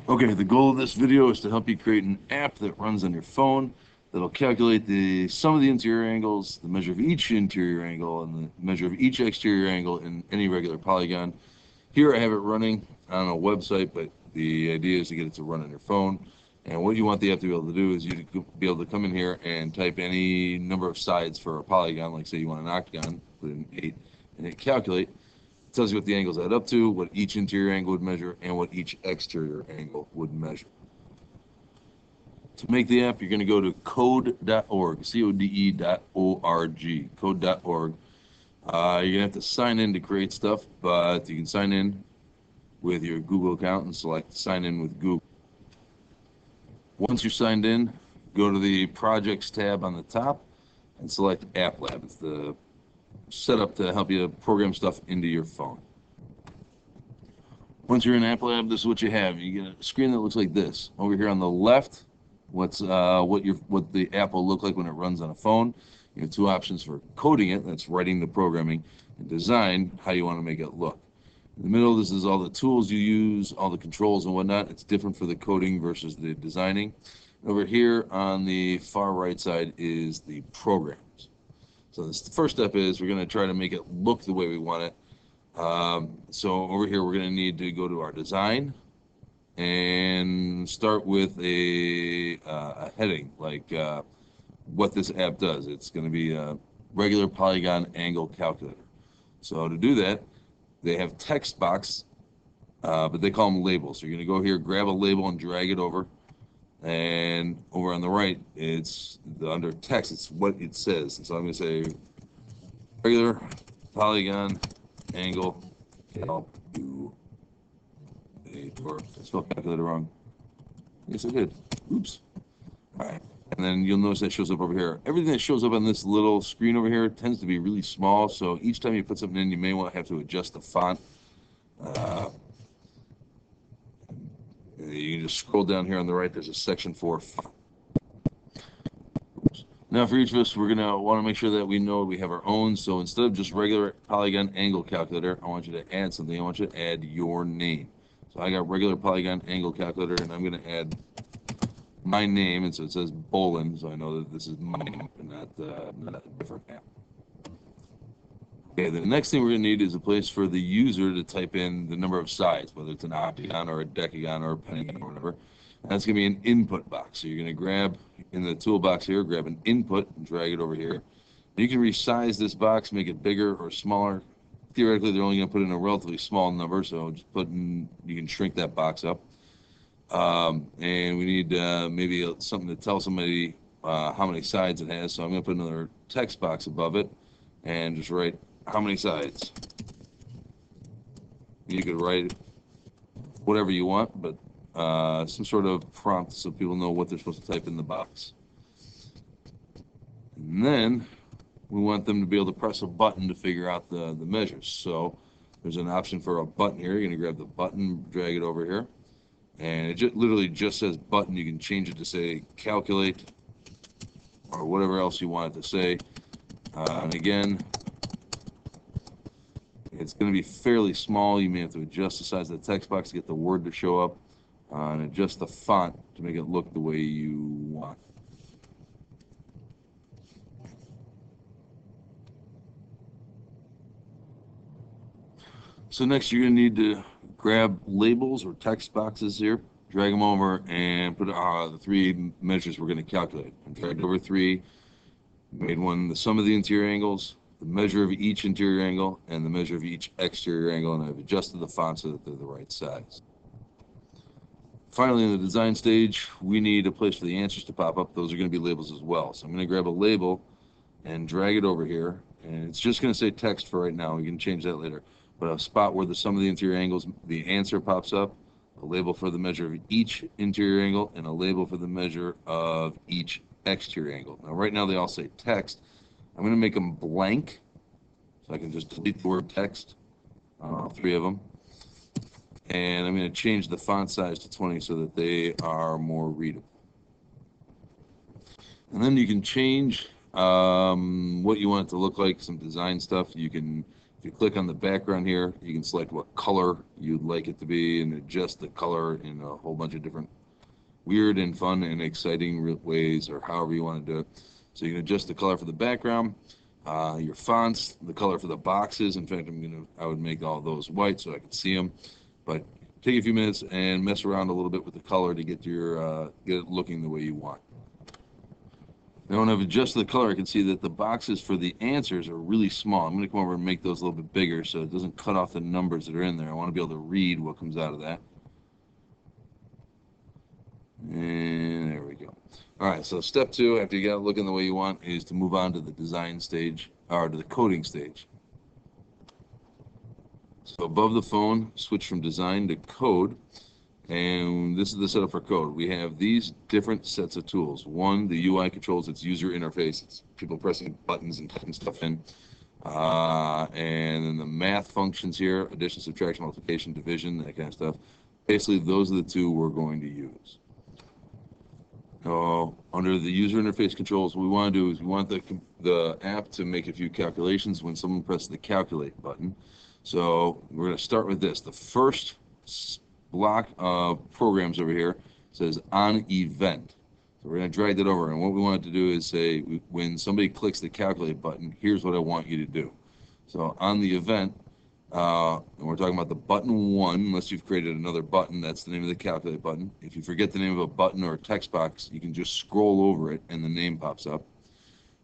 Okay, the goal of this video is to help you create an app that runs on your phone that'll calculate the sum of the interior angles, the measure of each interior angle, and the measure of each exterior angle in any regular polygon. Here I have it running on a website, but the idea is to get it to run on your phone. And what you want the app to be able to do is you to be able to come in here and type any number of sides for a polygon, like say you want an octagon, put in 8, and hit calculate. It tells you what the angles add up to, what each interior angle would measure, and what each exterior angle would measure. To make the app, you're going to go to code.org, code.org, code.org. You're going to have to sign in to create stuff, but you can sign in with your Google account and select sign in with Google. Once you're signed in, go to the projects tab on the top and select App Lab. It's the setup to help you program stuff into your phone. Once you're in App Lab, this is what you have. You get a screen that looks like this. Over here on the left, what the app will look like when it runs on a phone. You have two options for coding it, that's writing the programming, and design, how you want to make it look. In the middle, this is all the tools you use, all the controls and whatnot. It's different for the coding versus the designing. Over here on the far right side is the programs. So the first step is we're going to try to make it look the way we want it. So over here, we're going to need to go to our design and start with a heading, like what this app does. It's going to be a regular polygon angle calculator. So to do that, they have text box, but they call them labels. So you're going to go here, grab a label and drag it over. And over on the right, it's under text, it's what it says. And so I'm going to say regular polygon angle calculator. I spelled calculator wrong. Yes, I did. Oops. All right. And then you'll notice that shows up over here. Everything that shows up on this little screen over here tends to be really small. So each time you put something in, you may want to have to adjust the font. You can just scroll down here on the right. There's a section for font. Now for each of us, we're going to want to make sure that we know we have our own. So instead of just regular polygon angle calculator, I want you to add something. I want you to add your name. So I got regular polygon angle calculator, and I'm going to add my name. And so it says Bolin, so I know that this is my name and not a different app. Okay, the next thing we're going to need is a place for the user to type in the number of sides, whether it's an octagon or a decagon or a pentagon or whatever. And that's going to be an input box. So you're going to grab in the toolbox here, grab an input and drag it over here. And you can resize this box, make it bigger or smaller. Theoretically, they're only going to put in a relatively small number, so just put in, you can shrink that box up. And we need maybe something to tell somebody how many sides it has. So I'm going to put another text box above it and just write how many sides. You could write whatever you want, but some sort of prompt so people know what they're supposed to type in the box. And then we want them to be able to press a button to figure out the measures. So there's an option for a button here. You're going to grab the button, drag it over here, and it literally just says button. You can change it to say calculate or whatever else you want it to say. And again, it's going to be fairly small. You may have to adjust the size of the text box to get the word to show up, and adjust the font to make it look the way you want. So next you're going to need to grab labels or text boxes here, drag them over, and put the three measures we're going to calculate. I dragged over 3, made one the sum of the interior angles, the measure of each interior angle, and the measure of each exterior angle, and I've adjusted the font so that they're the right size. Finally, in the design stage, we need a place for the answers to pop up. Those are going to be labels as well. So I'm going to grab a label and drag it over here, and it's just going to say text for right now. We can change that later. But a spot where the sum of the interior angles, the answer pops up, a label for the measure of each interior angle, and a label for the measure of each exterior angle. Now, right now they all say text. I'm going to make them blank, so I can just delete the word text, 3 of them. And I'm going to change the font size to 20 so that they are more readable. And then you can change what you want it to look like, some design stuff. You can If you click on the background here, you can select what color you'd like it to be and adjust the color in a whole bunch of different weird and fun and exciting ways, or however you want to do it. So you can adjust the color for the background, your fonts, the color for the boxes. In fact, I would make all those white so I can see them. But take a few minutes and mess around a little bit with the color to get it looking the way you want. Now, when I've adjusted the color, I can see that the boxes for the answers are really small. I'm going to come over and make those a little bit bigger so it doesn't cut off the numbers that are in there. I want to be able to read what comes out of that. And there we go. All right, so step 2, after you got it looking the way you want, is to move on to the design stage, or to the coding stage. So above the phone, switch from design to code. And this is the setup for code. We have these different sets of tools. One, the UI controls its user interface. It's people pressing buttons and typing stuff in. And then the math functions here, addition, subtraction, multiplication, division, that kind of stuff. Basically, those are the two we're going to use. Under the user interface controls, what we want to do is we want the app to make a few calculations when someone presses the calculate button. So we're going to start with this. The first block of programs over here says on event. So we're going to drag that over, and what we want it to do is say when somebody clicks the calculate button, here's what I want you to do. So on the event, and we're talking about the button 1, unless you've created another button, that's the name of the calculate button. If you forget the name of a button or a text box, you can just scroll over it and the name pops up.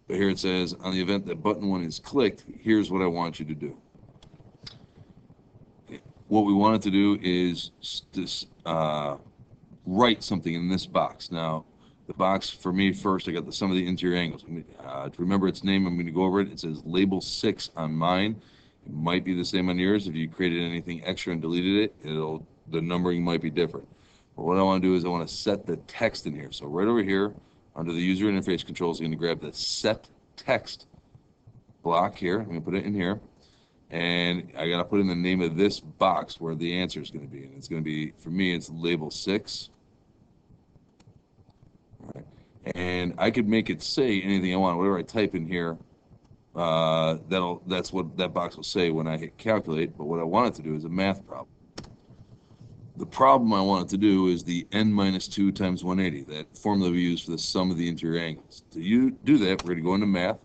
But here it says on the event that button 1 is clicked, here's what I want you to do. What we wanted to do is write something in this box. Now, the box for me first, I got the sum of the interior angles. To remember its name, I'm going to go over it. It says label 6 on mine. It might be the same on yours. If you created anything extra and deleted it, the numbering might be different. But what I want to do is I want to set the text in here. So right over here, under the user interface controls, I'm going to grab the set text block here. I'm going to put it in here. And I got to put in the name of this box where the answer is going to be. And it's going to be, for me, it's label 6. All right. And I could make it say anything I want. Whatever I type in here, that's what that box will say when I hit calculate. But what I want it to do is a math problem. The problem I want it to do is the n minus 2 times 180, that formula we use for the sum of the interior angles. To do that, we're going to go into math.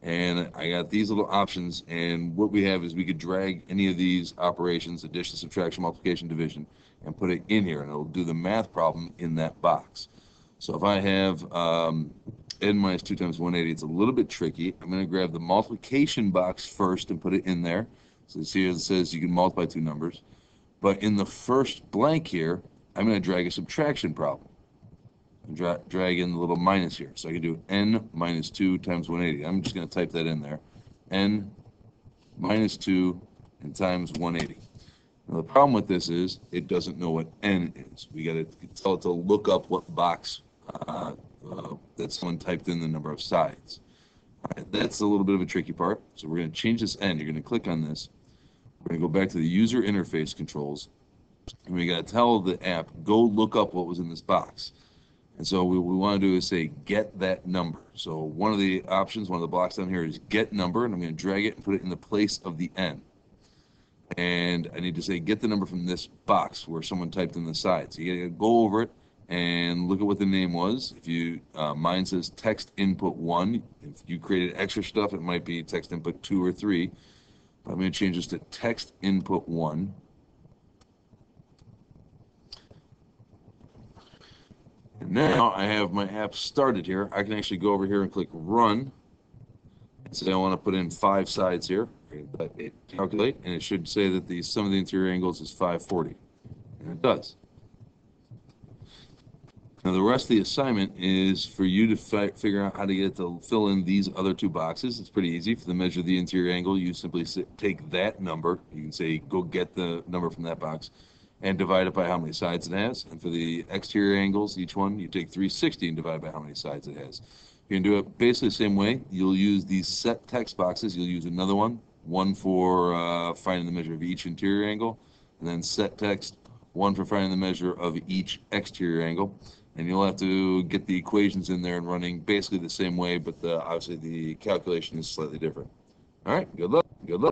And I got these little options, and what we have is we could drag any of these operations, addition, subtraction, multiplication, division, and put it in here, and it'll do the math problem in that box. So if I have n minus 2 times 180, it's a little bit tricky. I'm going to grab the multiplication box first and put it in there. So see, it says you can multiply two numbers. But in the first blank here, I'm going to drag a subtraction problem. And drag in the little minus here. So I can do n minus 2 times 180. I'm just going to type that in there. N minus 2 and times 180. Now the problem with this is it doesn't know what n is. We got to tell it to look up what box that someone typed in the number of sides. All right, that's a little bit of a tricky part. So we're going to change this n. You're going to click on this. We're going to go back to the user interface controls. And we got to tell the app, go look up what was in this box. And so what we want to do is say, get that number. So one of the options, one of the blocks down here is get number, and I'm going to drag it and put it in the place of the n. And I need to say, get the number from this box where someone typed in the side. So you got to go over it and look at what the name was. If you, mine says text input 1. If you created extra stuff, it might be text input 2 or 3. But I'm going to change this to text input 1. And now I have my app started here. I can actually go over here and click run. And say I want to put in 5 sides here. Calculate, and it should say that the sum of the interior angles is 540. And it does. Now the rest of the assignment is for you to figure out how to get it to fill in these other 2 boxes. It's pretty easy. For the measure of the interior angle, you simply take that number. You can say go get the number from that box and divide it by how many sides it has. And for the exterior angles, each one, you take 360 and divide by how many sides it has. You can do it basically the same way. You'll use these set text boxes. You'll use another one for finding the measure of each interior angle, and then set text, one for finding the measure of each exterior angle. And you'll have to get the equations in there and running basically the same way, but obviously the calculation is slightly different. All right, good luck. Good luck.